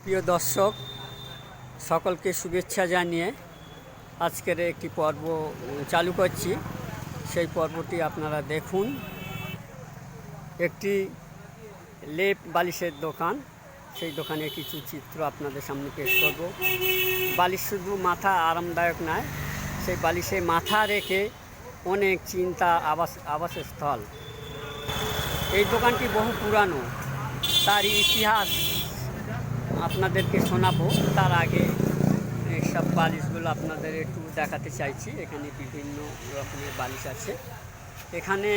প্রিয় দর্শক, সকলকে শুভেচ্ছা জানিয়ে আজকের একটি পর্ব চালু করছি। সেই পর্বটি আপনারা দেখুন। একটি লেপ বালিশের দোকান, সেই দোকানে কিছু চিত্র আপনাদের সামনে পেশ করব। বালিশ শুধু মাথা আরামদায়ক নয়, সেই বালিশে মাথা রেখে অনেক চিন্তা আবাসস্থল। এই দোকানটি বহু পুরানো, তার ইতিহাস আপনাদেরকে শোনাবো। তার আগে এইসব বালিশগুলো আপনাদের একটু দেখাতে চাইছি। এখানে বিভিন্ন রকমের বালিশ আছে। এখানে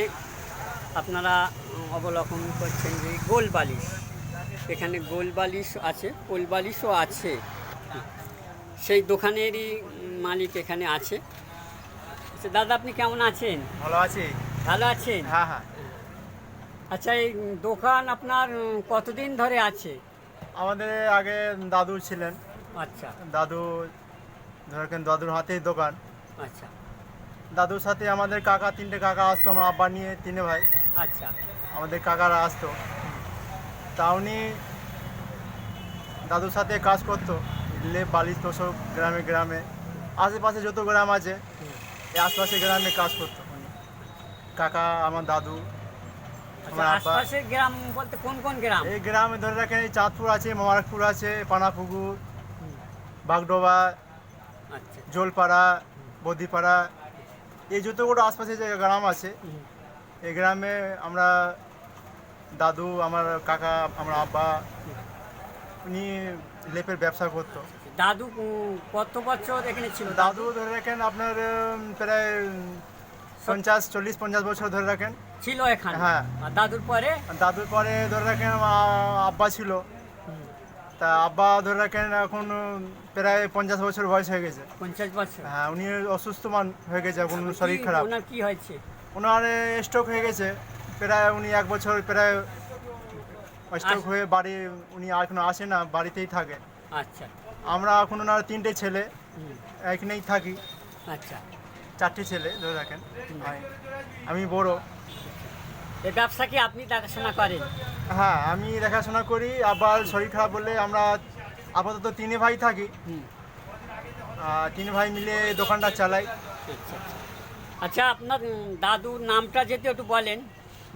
আপনারা অবলোকন করছেন যে গোল বালিশ, এখানে গোল বালিশ আছে, কোল বালিশও আছে। সেই দোকানেরই মালিক এখানে আছে। আচ্ছা দাদা, আপনি কেমন আছেন? ভালো আছি। ভালো আছেন? হ্যাঁ হ্যাঁ। আচ্ছা, এই দোকান আপনার কতদিন ধরে আছে? আমাদের আগে দাদু ছিলেন। আচ্ছা দাদু ধরেন দাদুর হাতেই দোকান। আচ্ছা দাদুর সাথে আমাদের কাকা, তিনটে কাকা আসতো, আমার আব্বা নিয়ে তিনে ভাই। আচ্ছা আমাদের কাকারা আসতো, তা উনি দাদুর সাথে কাজ করতো। লেপ বালিশ তোষক গ্রামে গ্রামে, আশেপাশে যত গ্রাম আছে এই আশপাশে গ্রামে কাজ করতো উনি। কাকা, আমার দাদু, আচ্ছা, আমার আব্বা। আশপাশের গ্রাম বলতে কোন কোন গ্রাম? এই গ্রামে ধরে রাখেন এই চাঁদপুর আছে, মোবারকপুর আছে, পানাপুকুর, বাগডোবা, আচ্ছা জলপাড়া, বদিপাড়া, এই যতগুলো আশপাশে যে গ্রাম আছে এই গ্রামে আমরা দাদু, আমার কাকা, আমার আব্বা, উনি লেপের ব্যবসা করতো। দাদু কত বছর এখানে ছিল? দাদু ধরে রাখেন আপনার প্রায় 50 বছর ধরে রাখেন ছিল এখানে? হ্যাঁ। আর দাদুর পরে? দাদুর পরে ধরে রাখেন আব্বা ছিল। তা আব্বা ধরে রাখেন এখন প্রায় 50 বছর বয়স হয়ে গেছে। 50 বছর? হ্যাঁ, উনি অসুস্থ হয়ে গেছে, এখন এখন শরীর কি- খারাপ। ওনার কি হয়েছে? ওনার স্ট্রোক হয়ে গেছে, প্রায় উনি 1 বছর প্রায় স্ট্রোক হয়ে বাড়ি উনি এখনো আসে না, বাড়িতেই থাকে। আচ্ছা। আমরা এখন ওনার 3টে ছেলে এখানেই থাকি। আচ্ছা, 4টে ছেলে ধরে রাখেন, আমি বড়। এই ব্যবসা কি আপনি দেখাশোনা করেন? হ্যাঁ, আমি দেখাশোনা করি। আবার শরীর খারাপ বললে আমরা আপাতত 3 ভাই থাকি। 3 ভাই মিলে দোকানটা চালাই। আচ্ছা আচ্ছা, আপনার দাদুর নামটা যদি একটু বলেন।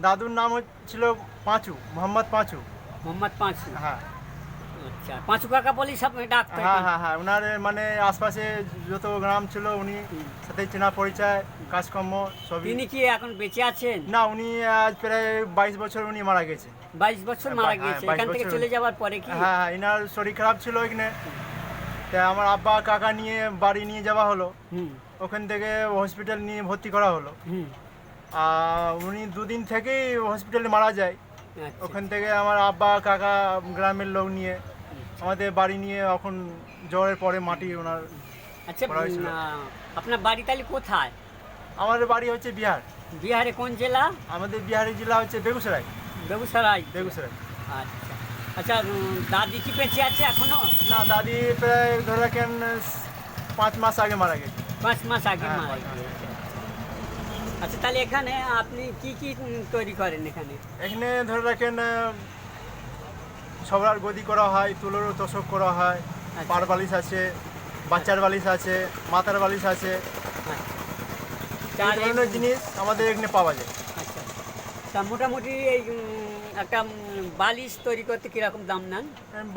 দাদুর নাম ছিল পাঁচু, মোহাম্মদ পাঁচু। মোহাম্মদ পাঁচু? হ্যাঁ আচ্ছা, পাঁচু কাকা বলি সব ডাকতো? হ্যাঁ হ্যাঁ হ্যাঁ, ওনার মানে আশপাশে যত গ্রাম ছিল উনি সাথে চেনা পরিচয়, কাজকর্ম সবই। তিনি কি এখন বেঁচে আছেন? না, উনি আজ প্রায় 22 বছর উনি মারা গেছে। 22 বছর মারা হ্যাঁ, গিয়েছে? 22 এখান থেকে বছর। চলে যাওয়ার পরে কি? হ্যাঁ হ্যাঁ, এনার শরীর খারাপ ছিল এখানে, তাই আমার আব্বা কাকা নিয়ে বাড়ি নিয়ে যাওয়া হলো। হুম ওখান থেকে হসপিটাল নিয়ে ভর্তি করা হলো। হুম। উনি 2 দিন থেকেই হসপিটালে মারা যায়। আচ্ছা। ওখান থেকে আমার আব্বা কাকা গ্রামের লোক নিয়ে আমাদের বাড়ি নিয়ে, এখন জ্বরের পরে মাটি ওনার। আচ্ছা, করা হয়েছিল। আপনার বাড়ি তাহলে কোথায়? আমাদের বাড়ি হচ্ছে বিহার। বিহারে কোন জেলা? আমাদের বিহারের জেলা হচ্ছে বেগুসরাই। বেগুসরাই? বেগুসরাই। আচ্ছা আচ্ছা, দাদি কি বেঁচে আছে এখনো? না, দাদি প্রায় ধরে রাখেন 5 মাস আগে মারা গেছে। 5 মাস আগে হ্যাঁ, মারা 5 মাস। গিয়েছে। আচ্ছা, তাহলে এখানে আপনি কি কি তৈরি করেন এখানে? এখানে ধরে রাখেন সবার গদি করা হয়, তুলোরও তোষক করা হয়, আচ্ছা। পার বালিশ আছে, বাচ্চার বালিশ আছে, মাথার বালিশ আছে। আচ্ছা। এই ধরনের জিনিস আমাদের এখানে পাওয়া যায়। আচ্ছা, তা মোটামুটি এই একটা বালিশ তৈরি করতে কীরকম দাম নেন?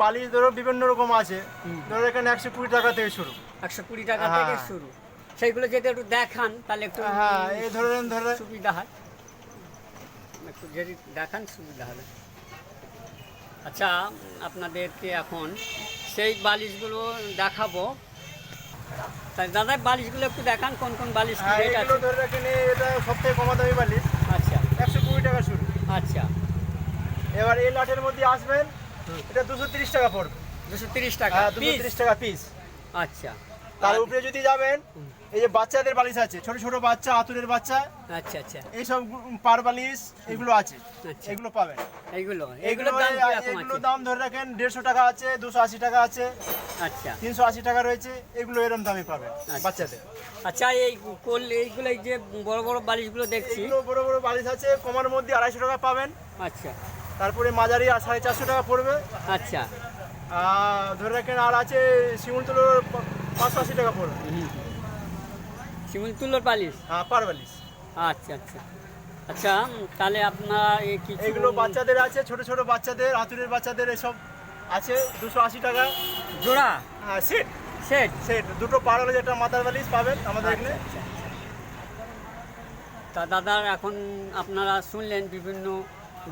বালিশ ধরো বিভিন্ন রকম আছে। হুম। ধরো এখানে 120 টাকা থেকে শুরু। 120 টাকা হ্যাঁ। থেকে শুরু। সেইগুলো যদি একটু দেখান তাহলে একটু হ্যাঁ, এই ধরেন সুবিধা হয়। একটু যদি দেখান সুবিধা হবে। আচ্ছা, আপনাদেরকে এখন সেই বালিশগুলো দেখাবো। তাই দাদা, বালিশগুলো একটু দেখান, কোন কোন বালিশ কি রেট এগুলো আছে? ধরে রাখেন এটা সবথেকে কম দামি বালিশ, আচ্ছা 120 টাকা শুরু। আচ্ছা। এবার এই লাটের মধ্যে আসবেন, এটা 230 টাকা পড়বে। 230 টাকা হ্যাঁ, পিস? 230 টাকা পিস। আচ্ছা। তার উপরে যদি যাবেন, এই যে বাচ্চাদের বালিশ আছে, ছোট ছোট বাচ্চা, আতুরের বাচ্চা, আচ্ছা আচ্ছা এইসব পার বালিশ এগুলো আছে, আচ্ছা। এগুলো পাবেন। এইগুলোর দাম এগুলোর কিরকম আছে? দাম ধরে রাখেন 150 টাকা আছে, 280 টাকা আছে, আচ্ছা 380 টাকা রয়েছে। এগুলো এরকম দামে পাবেন বাচ্চাদের। আচ্ছা, এইগুলো এই যে বড় বড় বালিশগুলো দেখছি। এগুলো বড় বড় বালিশ আছে, কমার মধ্যে 250 টাকা পাবেন। আচ্ছা তারপরে মাঝারি আর 450 টাকা পড়বে। আচ্ছা। ধরে রাখেন আর আছে শিমুল তুলোর 580 টাকা পড়বে। শিমুল তুলোর বালিশ, হ্যাঁ পার বালিশ। আচ্ছা আচ্ছা আচ্ছা। তাহলে আপনারা এই কিছু এগুলো বাচ্চাদের আছে, ছোট ছোট বাচ্চাদের, আতুরের বাচ্চাদের এসব আছে 280 টাকা জোড়া, হ্যাঁ সেট সেট। সেট দুটো পার হলে যেটা মাথার বালিশ পাবেন আমাদের এখানে। তা দাদার এখন আপনারা শুনলেন বিভিন্ন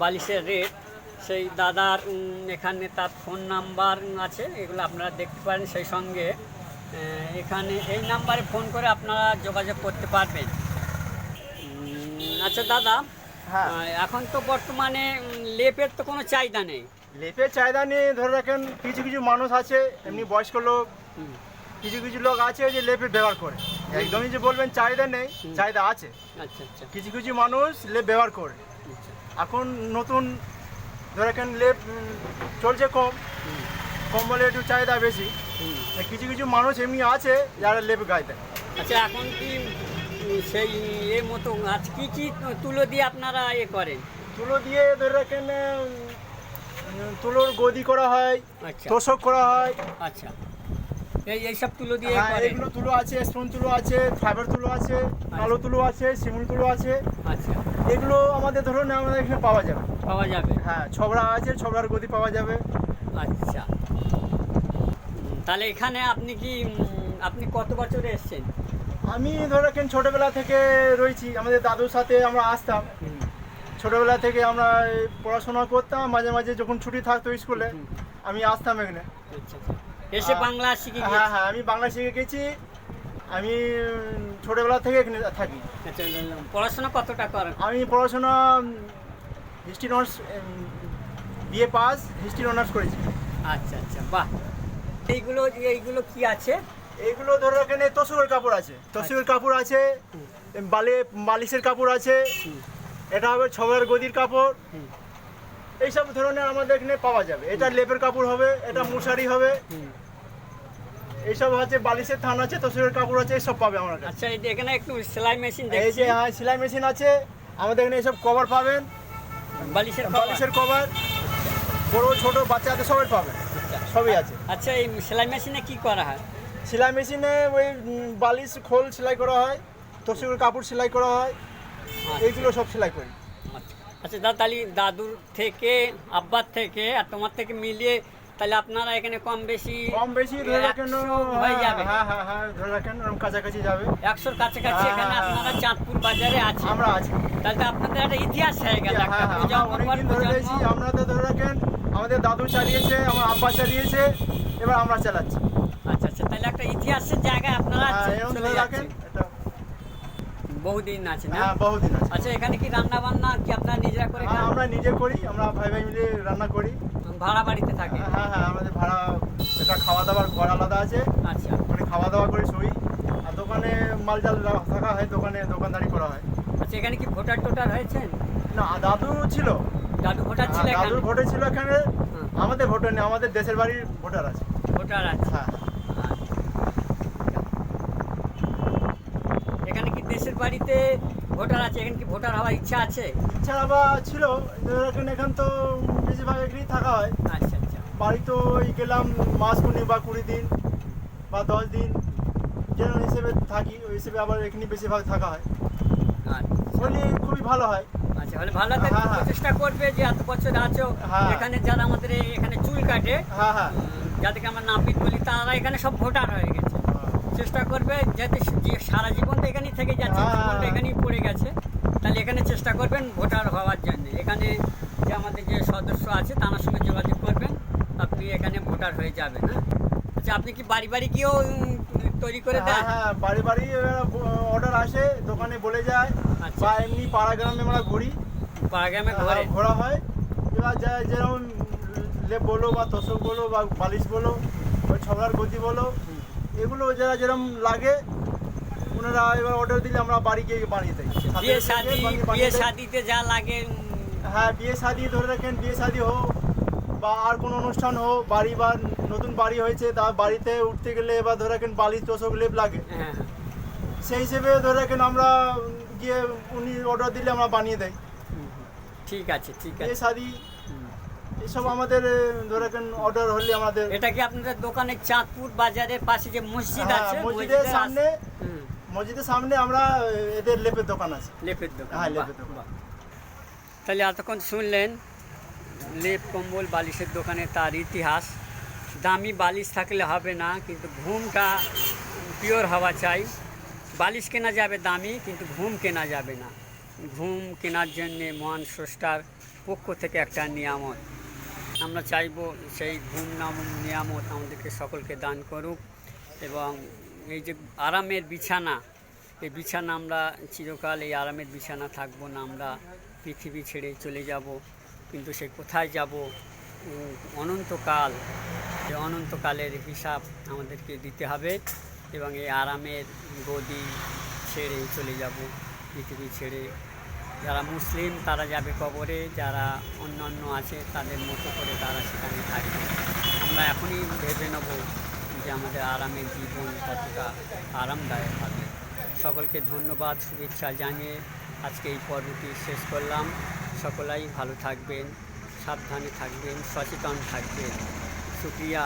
বালিশের রেট। সেই দাদার এখানে তার ফোন নাম্বার আছে, এগুলো আপনারা দেখতে পারেন। সেই সঙ্গে এখানে এই নাম্বারে ফোন করে আপনারা যোগাযোগ করতে পারবেন। আচ্ছা দাদা, হ্যাঁ এখন তো বর্তমানে লেপের তো কোনো চাহিদা নেই। লেপের চাহিদা নেই, ধরে রাখেন কিছু কিছু মানুষ আছে এমনি বয়স্ক লোক, হুম, কিছু কিছু লোক আছে যে লেপের ব্যবহার করে। একদমই যে বলবেন চাহিদা নেই, চাহিদা আছে। আচ্ছা আচ্ছা কিছু কিছু মানুষ লেপ ব্যবহার করে। আচ্ছা। এখন নতুন ধরে রাখেন লেপ চলছে কম, হুম, কম বলে একটু চাহিদা বেশি। হুম। কিছু কিছু মানুষ এমনি আছে যারা লেপ গায়ে দেয়। আচ্ছা, এখন কি সেই এর মতো আজ কি তুলো দিয়ে আপনারা করেন? তুলো দিয়ে ধরে রাখেন তুলোর গদি করা হয়, আচ্ছা তোষক করা হয়। আচ্ছা, এইসব তুলো দিয়ে হ্যাঁ করেন? এগুলো তুলো আছে, স্টোন তুলো আছে, ফাইবার তুলো আছে, কালো তুলো আছে, শিমুল তুলো আছে। আচ্ছা, এগুলো আমাদের ধরুন আমাদের এখানে পাওয়া যাবে। পাওয়া যাবে। হ্যাঁ ছবড়া আছে, ছবড়ার গদি পাওয়া যাবে। আচ্ছা, তাহলে এখানে আপনি কি আপনি কত বছরে এসেছেন? আমি ধরে রাখেন ছোটোবেলা থেকে রয়েছি, আমাদের দাদুর সাথে আমরা আসতাম। ছোটোবেলা থেকে আমরা এই পড়াশোনা করতাম, মাঝে মাঝে যখন ছুটি থাকতো স্কুলে আমি আসতাম এখানে। আচ্ছা আচ্ছা, এসে বাংলা শিখে হ্যাঁ গিয়েছেন? হ্যাঁ আমি বাংলা শিখে গেছি। আমি ছোটোবেলা থেকে এখানে থাকি। আচ্ছা, পড়াশোনা কতটা করেন? আমি পড়াশোনা history honours, BA pass history honours করেছি। আচ্ছা আচ্ছা, বাহ। এইগুলো কি আছে? এইগুলো ধরে রাখেন তসুরের কাপড় আছে, তসুরের কাপড় আছে, বালিশের কাপড় আছে। হুম, এটা হবে ছবড়ার গদির কাপড়। হুম, এইসব ধরনের আমাদের এখানে পাওয়া যাবে। এটা লেপের কাপড় হবে, এটা মশারি হবে। হুম। এইসব আছে, বালিশের থান আছে, তসুরের কাপড় আছে, এইসব পাবে আমার কাছে। আচ্ছা, এই যে এখানে একটু সেলাই মেশিন এই দেখছি। যে হ্যাঁ সেলাই মেশিন আছে আমাদের এখানে, এইসব কভার পাবেন, বালিশের বালিশের কভার, বড় ছোট বাচ্চাদের সবাই পাবে, সবই আছে। আচ্ছা, এই সেলাই মেশিনে কি করা হয়? সেলাই মেশিনে ওই বালিশ খোল সেলাই করা হয়, তসুরের কাপড় সেলাই করা হয়, এইগুলো সব সেলাই করি। আচ্ছা আচ্ছা দাদা, তাহলে দাদুর থেকে, আব্বার থেকে আর তোমার থেকে মিলিয়ে তাহলে আপনারা এখানে কম বেশি ধরে রাখেন 100 হয়ে যাবে। হ্যাঁ হ্যাঁ হ্যাঁ ধরে রাখেন ওরকম কাছাকাছি যাবে। 100-র কাছাকাছি হ্যাঁ, এখানে হ্যাঁ, আপনারা চাঁদপুর বাজারে আছে। আমরা আছি। তাহলে তো আপনাদের একটা ইতিহাস হয়ে গেল, হ্যাঁ একটা হ্যাঁ আমরা প্রজন্ম পর অনেকদিন ধরে রয়েছি। প্রজন্ম। আমরা তো ধরে রাখেন আমাদের দাদু চালিয়েছে, আমার আব্বা চালিয়েছে, এবার আমরা চালাচ্ছি। আচ্ছা আচ্ছা, তাহলে একটা ইতিহাসের জায়গায় আপনারা হ্যাঁ এরকম চলে ধরে যাচ্ছেন। রাখেন এটা। বহুদিন আছে না? হ্যাঁ বহুদিন আছে। আচ্ছা, এখানে কি রান্না বান্না কি আপনারা নিজেরা করে হ্যাঁ খান? আমরা নিজে করি, আমরা ভাই ভাই মিলে রান্না করি। ভাড়া বাড়িতে থাকে? হ্যাঁ হ্যাঁ আমাদের ভাড়া একটা খাওয়া দাওয়ার ঘর আলাদা আছে, আচ্ছা মানে খাওয়া দাওয়া করে শুই। আর দোকানে মাল জাল থাকা হয়, দোকানে দোকানদারি করা হয়। আচ্ছা, এখানে কি ভোটার টোটার হয়েছেন? না দাদু ছিল, দাদু ভোটার ছিল এখানে? দাদুর ভোটে ছিল এখানে। হুম। আমাদের ভোটার নেই, আমাদের দেশের বাড়ির ভোটার আছে। ভোটার আছে। হ্যাঁ এখানে কি দেশের বাড়িতে ভোটার আছে? এখানে কি ভোটার হওয়ার ইচ্ছা আছে? ইচ্ছা আবার ছিল, এখন তো বেশিরভাগ এখানেই থাকা হয়। আচ্ছা আচ্ছা বাড়ি তো এই গেলাম মাস 15 বা 20 দিন বা 10 দিন যেরকম হিসেবে থাকি, ওই হিসেবে আবার এখানে বেশিরভাগ থাকা হয়। আচ্ছা হলে খুবই ভালো হয়। আচ্ছা, হলে ভালো তো হ্যাঁ, হ্যাঁ। চেষ্টা করবে যে এত বছর আছো হ্যাঁ। এখানে, যারা আমাদের এখানে চুল কাটে, হ্যাঁ হ্যাঁ যাদেরকে আমরা নাপিত বলি, তারা এখানে সব ভোটার হয়ে গেছে। চেষ্টা করবে যাতে যে সারা জীবন তো এখানেই থেকে যাচ্ছে, হ্যাঁ। জীবনটা এখানেই পড়ে গেছে, তাহলে এখানে চেষ্টা করবেন ভোটার হওয়ার জন্য। এখানে যে আমাদের যে সদস্য আছে তার সঙ্গে যোগাযোগ করবেন, আপনি এখানে ভোটার হয়ে যাবেন। হ্যাঁ, আচ্ছা, আপনি কি বাড়ি বাড়ি গিয়েও তৈরি করে হ্যাঁ দেন? হ্যাঁ বাড়ি বাড়ি অর্ডার আসে, দোকানে বলে যায়, আচ্ছা। বা এমনি পাড়া গ্রামে আমরা ঘুরি, পাড়াগ্রামে ঘরে? ঘোরা হয়। এবার যেরকম লেপ বলো বা তোষক বলো বা বালিশ বলো, ওই ছবড়ার গদি বলো, এগুলো যারা যেরকম লাগে ওনারা এবার অর্ডার দিলে আমরা বাড়ি গিয়ে বানিয়ে দিই। বিয়ে শাদি, বিয়ে শাদিতে যা লাগে। হ্যাঁ বিয়ে শাদি ধরে রাখেন, বিয়ে শাদি হোক বা আর কোনো অনুষ্ঠান হোক, বাড়ি বা নতুন বাড়ি হয়েছে, তার বাড়িতে উঠতে গেলে এবার ধরে রাখেন বালিশ তোষক লেপ লাগে, হ্যাঁ হ্যাঁ, সেই হিসেবে ধরে রাখেন আমরা গিয়ে উনি অর্ডার দিলে আমরা বানিয়ে দেই। ঠিক আছে ঠিক বিয়ে আছে। শাদি এসব আমাদের ধরে রাখেন অর্ডার হলে আমাদের এটা কি আপনাদের দোকানের চাঁদপুর বাজারের পাশে যে মসজিদ হ্যাঁ, আছে মসজিদের সামনে হুম, মসজিদের সামনে আমরা এদের লেপের দোকান আছে। লেপের দোকান হ্যাঁ, বাহ, লেপের দোকান। বাহ। তাহলে এতক্ষণ শুনলেন লেপ কম্বল বালিশের দোকানে তার ইতিহাস। দামি বালিশ থাকলে হবে না, কিন্তু ঘুমটা পিওর হওয়া চাই। বালিশ কেনা যাবে দামি, কিন্তু ঘুম কেনা যাবে না। ঘুম কেনার জন্যে মহান স্রষ্টার পক্ষ থেকে একটা নিয়ামত। আমরা চাইব সেই ঘুম নিয়ামত আমাদেরকে সকলকে দান করুক। এবং এই যে আরামের বিছানা, এই বিছানা আমরা চিরকাল এই আরামের বিছানা থাকবো না, আমরা পৃথিবী ছেড়ে চলে যাব। কিন্তু সে কোথায় যাব? অনন্তকাল। এই অনন্তকালের হিসাব আমাদেরকে দিতে হবে এবং এই আরামের গদি ছেড়ে চলে যাব পৃথিবী ছেড়ে। যারা মুসলিম তারা যাবে কবরে, যারা অন্যান্য আছে তাদের মতো করে তারা সেখানে থাকবে। আমরা এখনই ভেবে নেব যে আমাদের আরামের জীবন কতটা আরামদায়ক হবে। সকলকে ধন্যবাদ, শুভেচ্ছা জানিয়ে আজকে এই পর্বটি শেষ করলাম। সকলাই ভালো থাকবেন, সাবধানে থাকবেন, সচেতন থাকবেন। শুকরিয়া।